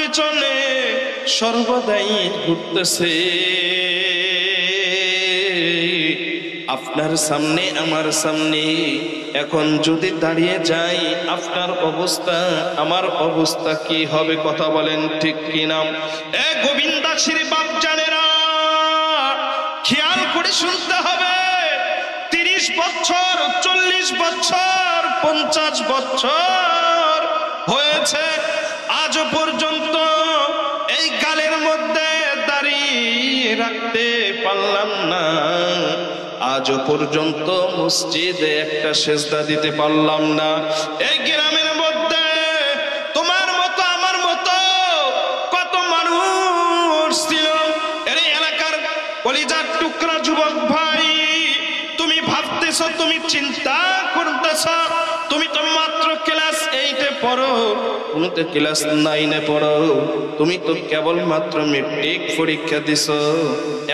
পিছনে সর্বদাই ঘুরতেছে। আপনার সামনে আমার সামনে এখন যদি দাঁড়িয়ে যাই আপনার অবস্থা আমার অবস্থা কি হবে? কথা বলেন ঠিক কিনা? এ গোবিন্দাসীর বাপ জানেরা, খেয়াল করে শুনতে হবে। 30 বছর, 40 বছর, 50 বছর হয়েছে, আজ পর্যন্ত এই গালের মধ্যে দাঁড়িয়ে রাখতে পারলাম না। আজ পর্যন্ত মসজিদে একটা সেজদা দিতে পারলাম না। এই গ্রামের মধ্যে তোমার মতো আমার মতো কত মানুষ ছিল। এই এলাকার কলিজার টুকরা যুবক ভাই, তুমি ভাবতেছ, তুমি চিন্তা করতেছ, তুমি তো মাত্র ক্লাস 8-এ পড়ো, তুমি তো ক্লাস 9-এ পড়ো, তুমি তো কেবল মাত্র মেট্রিক পরীক্ষা দিছ,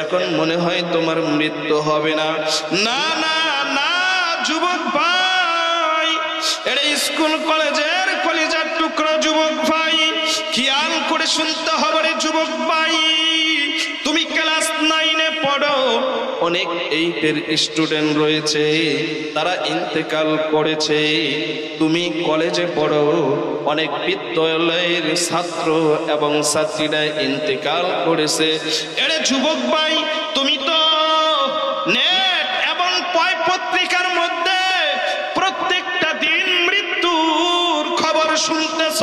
এখন মনে হয় তোমার মৃত্যু হবে না। না না না যুবক ভাই, এটা স্কুল কলেজের কলিজার টুকরা যুবক ভাই, খেয়াল করে শুনতে হবে রে যুবক ভাই। তুমি ক্লাস 9-এ পড়ো, অনেক 8-এর স্টুডেন্ট রয়েছে, তারা ইন্তেকাল করেছে। তুমি কলেজে পড়ো, অনেক বিদ্যালয়ের ছাত্র এবং ছাত্রীরা ইন্তেকাল করেছে। এরে যুবক ভাই, তুমি তো নেট এবং পত্রিকার মধ্যে প্রত্যেকটা দিন মৃত্যুর খবর শুনতেছ,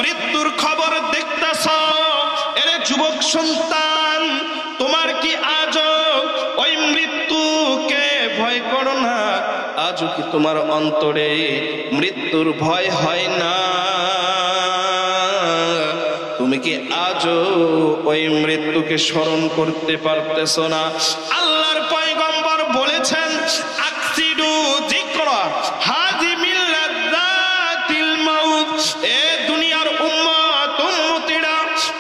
মৃত্যুর খবর দেখতেছ। এরে যুবক সন্তান, তোমার কি আজও ওই মৃত্যুকে ভয় করো না? আজও কি তোমার অন্তরে মৃত্যুর ভয় হয় না? তুমি কি আজও ওই মৃত্যুকে স্মরণ করতে পারতেছ না? আল্লাহর পয়গম্বর বলেছেন, আকসিদু যিকরা হাযি মিল্লাযাতিল মাউত। এ দুনিয়ার উম্মত উম্মতিরা,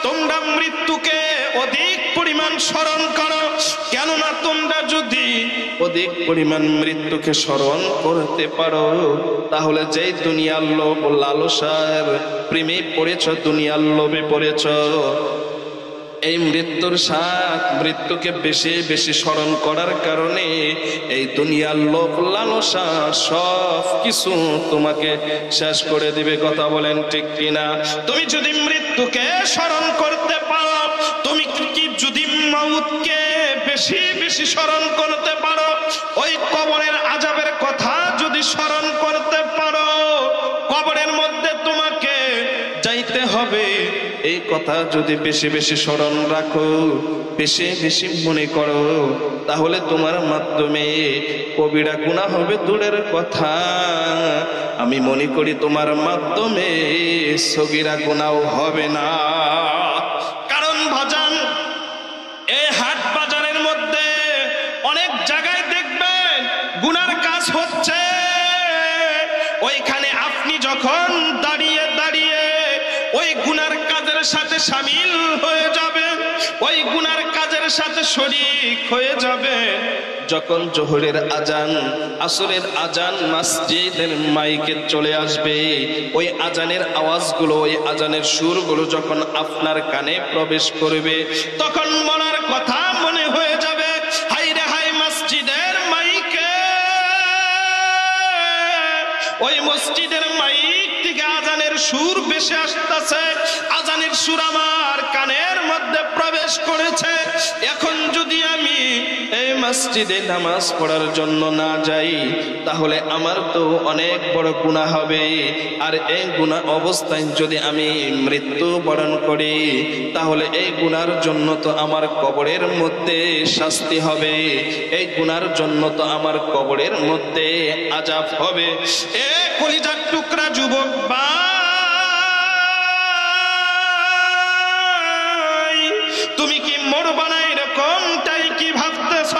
তোমরা মৃত্যুকে অধিক পরিমাণ স্মরণ করো। কেননা তোমরা যদি অধিক পরিমাণ মৃত্যুকে স্মরণ করতে পারো, তাহলে যেই দুনিয়ার লোভ লালসার প্রেমে পড়েছ, দুনিয়ার লোভে পড়েছ, এই মৃত্যুর স্বাদ, মৃত্যুকে বেশি বেশি স্মরণ করার কারণে এই দুনিয়ার লোভ লালসা সব কিছু তোমাকে শেষ করে দিবে। কথা বলেন ঠিক কিনা? তুমি যদি মৃত্যুকে স্মরণ করতে পারো, তুমি কি যদি মাউতকে বেশি বেশি স্মরণ করতে পারো, ওই কবরের আযাবের কথা যদি স্মরণ করতে পারো, কবরের মধ্যে তোমাকে যাইতে হবে, এই কথা যদি বেশি বেশি স্মরণ রাখো, বেশি বেশি মনে করো, তাহলে তোমার মাধ্যমে কবিরা গুনাহ হবে দূরের কথা, আমি মনে করি তোমার মাধ্যমে সগীরা গুনাহ হবে না। কারণ ভাজান, এই হাট বাজারের মধ্যে অনেক জায়গায় দেখবেন গুনার কাজ হচ্ছে, ওইখানে আপনি যখন দাঁড়িয়ে দাঁড়িয়ে ওই গুনার কাজের সাথে শামিল হয়ে যাবে, ওই গুনার কাজের সাথে শরীক হয়ে যাবে, যখন জোহরের আজান, আসরের আজান মসজিদের মাইকে চলে আসবে, ওই আজানের আওয়াজগুলো, ওই আজানের সুরগুলো যখন আপনার কানে প্রবেশ করবে, তখন মনার কথা মনে হয়ে যাবে, হাই রে হাই মসজিদের মাইকে, ওই মসজিদের মাইক থেকে আজানের সুর ভেসে আসতেছে, আজানের সুর আমার কানের মধ্যে প্রবেশ করেছে। এখন যদি আমি এই মসজিদে নামাজ পড়ার জন্য না যাই, তাহলে আমার তো অনেক বড় গুনাহ হবে। আর এই গুনাহ অবস্থায় যদি আমি মৃত্যু বরণ করি, তাহলে এই গুনার জন্য তো আমার কবরের মধ্যে শাস্তি হবে, এই গুনার জন্য তো আমার কবরের মধ্যে আযাব হবে। এ কলিজার টুকরা যুবক ভাই, তুমি কি মরবা না এরকমটাই কি ভাবতেছ?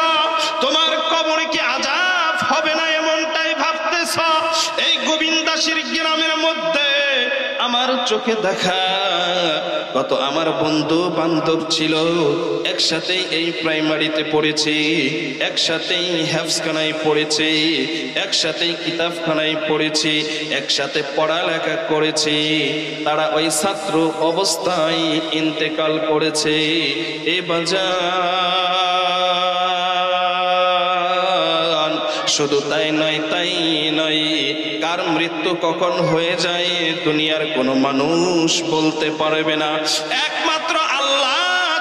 তোমার কবরে কি আযাব হবে না এমনটাই ভাবতেছ? এই গোবিন্দাসীর গ্রামের মধ্যে আমার চোখে দেখা কত আমার বন্ধু বান্ধব ছিল, একসাথেই এই প্রাইমারিতে পড়েছি, একসাথেই হেফজখানায় পড়েছি, একসাথেই কিতাবখানায় পড়েছি, একসাথে পড়ালেখা করেছি। তারা ওই ছাত্র অবস্থায় ইন্তেকাল করেছে। এ বাজার শুধু তাই নয়, কার মৃত্যু কখন হয়ে যায় দুনিয়ার কোনো মানুষ বলতে পারবে না, একমাত্র আল্লাহ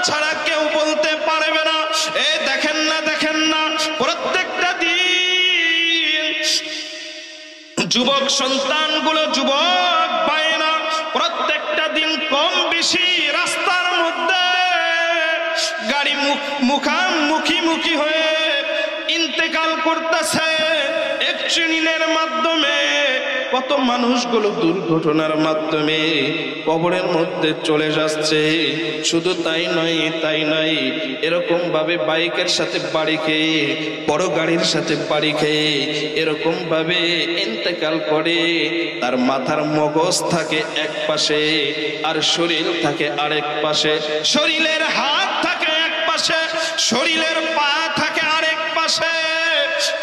ছাড়া কেউ বলতে পারবে না। এ দেখেন না প্রত্যেকটা দিন যুবক সন্তানগুলো, যুবক ভাইয়েরা প্রত্যেকটা দিন কম বেশি রাস্তার মধ্যে গাড়ি মুখোমুখি হয়ে ইন্তেকাল করতেছে অ্যাক্সিডেন্টের মাধ্যমে। কত মানুষগুলো দুর্ঘটনার মাধ্যমে কবরের মধ্যে চলে যাচ্ছে। শুধু তাই নয়, এরকম ভাবে বাইকের সাথে বাড়ি খেয়ে, বড় গাড়ির সাথে বাড়ি খেয়ে এরকম ভাবে ইন্তেকাল করে। তার মাথার মগজ থাকে এক পাশে আর শরীর থাকে আরেক পাশে, শরীরের হাত থাকে এক পাশে, শরীরের পা থাকে আরেক পাশে।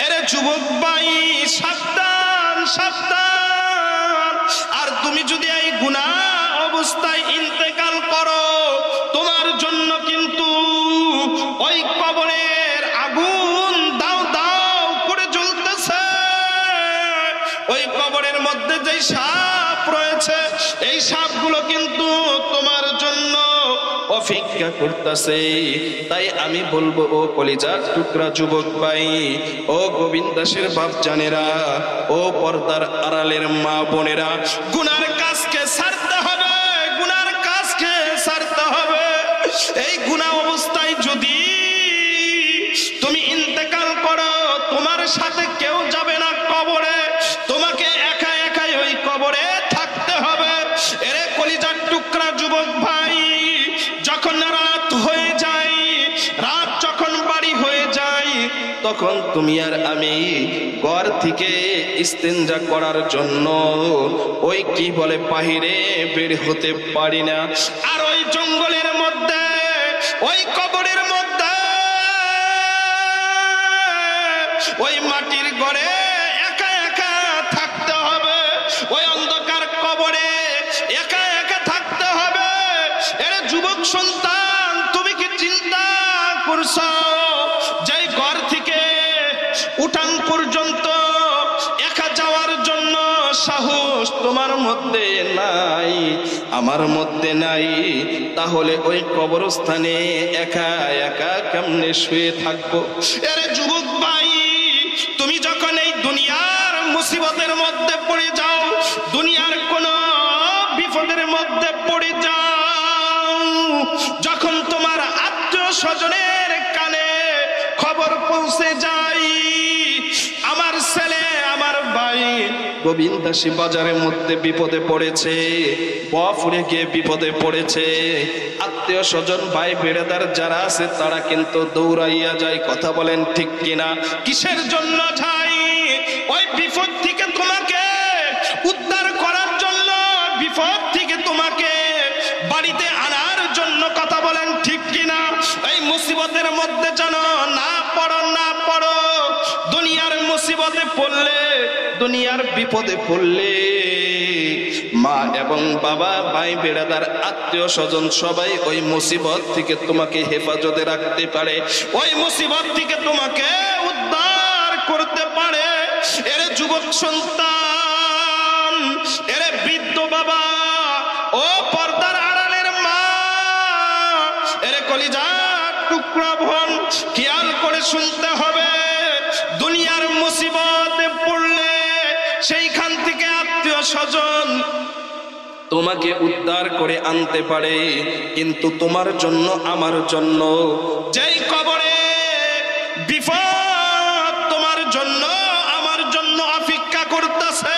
এরে যুবক ভাই সাবধান, আর তুমি যদি এই গুনাহ অবস্থায় ইন্তেকাল করো, তোমার জন্য কিন্তু ওই কবরের আগুন দাও করে জ্বলতেছে। ওই কবরের মধ্যে যেই সাপ রয়েছে, এই সাপগুলো কিন্তু তোমার জন্য অপেক্ষা করতেছে। তাই আমি বলবো, ও কলিজার টুকরা যুবক ভাই, ও গোবিন্দ দাসের বাপ জানেরা, ও পর্দার আড়ালের মা বোনেরা, গুনার কাজকে ছাড়তে হবে, গুনার কাজকে ছাড়তে হবে। এই গুনাহ অবস্থায় যদি তুমি ইন্তেকাল করো, তোমার সাথে কেউ যাবে না কবরে, তোমাকে একাই ওই কবরে থাকতে হবে। এরে কলিজার টুকরা যুবক ভাই, যখন রাত হয়ে যায়, রাত যখন বাড়ি হয়ে যায়, তখন তুমি আর আমি ঘর থেকে ইস্তেঞ্জা করার জন্য ওই কি বলে বাহিরে বের হতে পারি না। আর ওই জঙ্গলের মধ্যে, ওই কবরের মধ্যে, ওই মাটির ঘরে একা থাকতে হবে, ওই অন্ধকার কবরে একা থাকতে হবে। এরে যুবক সন্তান, তুমি কি চিন্তা করছো যে ঘর থেকে উঠান পর্যন্ত একা যাওয়ার জন্য সাহস তোমার মধ্যে নাই, আমার মধ্যে নাই? তাহলে ওই কবরস্থানে একা কেমনে শুয়ে থাকবো? আরে যুবক ভাই, তুমি যখন এই দুনিয়ার মুসিবতের মধ্যে পড়ে যাও, দুনিয়ার কোন বিপদের মধ্যে পড়ে যাও, যখন তোমার আত্মীয় স্বজনের কানে খবর পৌঁছে যায়, আমার ছেলে, আমার ভাই গোবিন্দাসী বাজারের মধ্যে বিপদে পড়েছে, বফুরে গিয়ে বিপদে পড়েছে, আত্মীয় স্বজন ভাই বেড়াদার যারা আছে তারা কিন্তু দৌড়াইয়া যায়। কথা বলেন ঠিক কিনা? কিসের জন্য যায়? ওই বিপদ থেকে তোমাকে উদ্ধার করার জন্য, বিপদ থেকে তোমাকে বাড়িতে আনার জন্য। কথা বলেন ঠিক কিনা? এই মুসিবতের মধ্যে যেন না পড়ো। দুনিয়ার মুসিবতে পড়লে, দুনিয়ার বিপদে পড়লে মা এবং বাবা, ভাই বেড়াদার, আত্মীয় স্বজন সবাই ওই মুসিবত থেকে তোমাকে হেফাজতে রাখতে পারে, ওই মুসিবত থেকে তোমাকে উদ্ধার করতে পারে। এরে যুবক সন্তান, এরে বৃদ্ধ বাবা, ও পর্দার আড়ালের মা, এরে কলিজার টুকরা বোন, খেয়াল করে শুনতে হবে। দুনিয়ার মুসিবতে পড়লে সেইখান থেকে আত্মীয় স্বজন তোমাকে উদ্ধার করে আনতে পারে, কিন্তু তোমার জন্য, আমার জন্য যেই কবরে বিপদ তোমার জন্য, আমার জন্য অপেক্ষা করতেছে,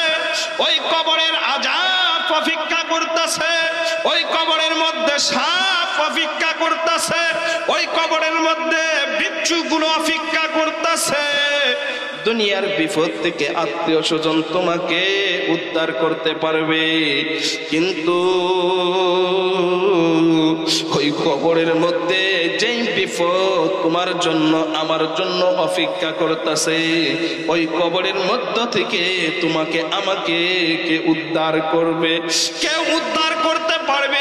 ওই কবরের আযাব অপেক্ষা করতেছে, ওই কবরের মধ্যে সাপ অপেক্ষা করতেছে, ওই কবরের মধ্যে বিচ্ছুগুলো অপেক্ষা করতেছে। দুনিয়ার বিপদ থেকে আত্মীয় স্বজন তোমাকে উদ্ধার করতে পারবে, কিন্তু ওই কবরের মধ্যে যেই বিপদ তোমার জন্য আমার জন্য অপেক্ষা করতেছে, ওই কবরের মধ্য থেকে তোমাকে আমাকে কে উদ্ধার করবে? কেউ উদ্ধার করতে পারবে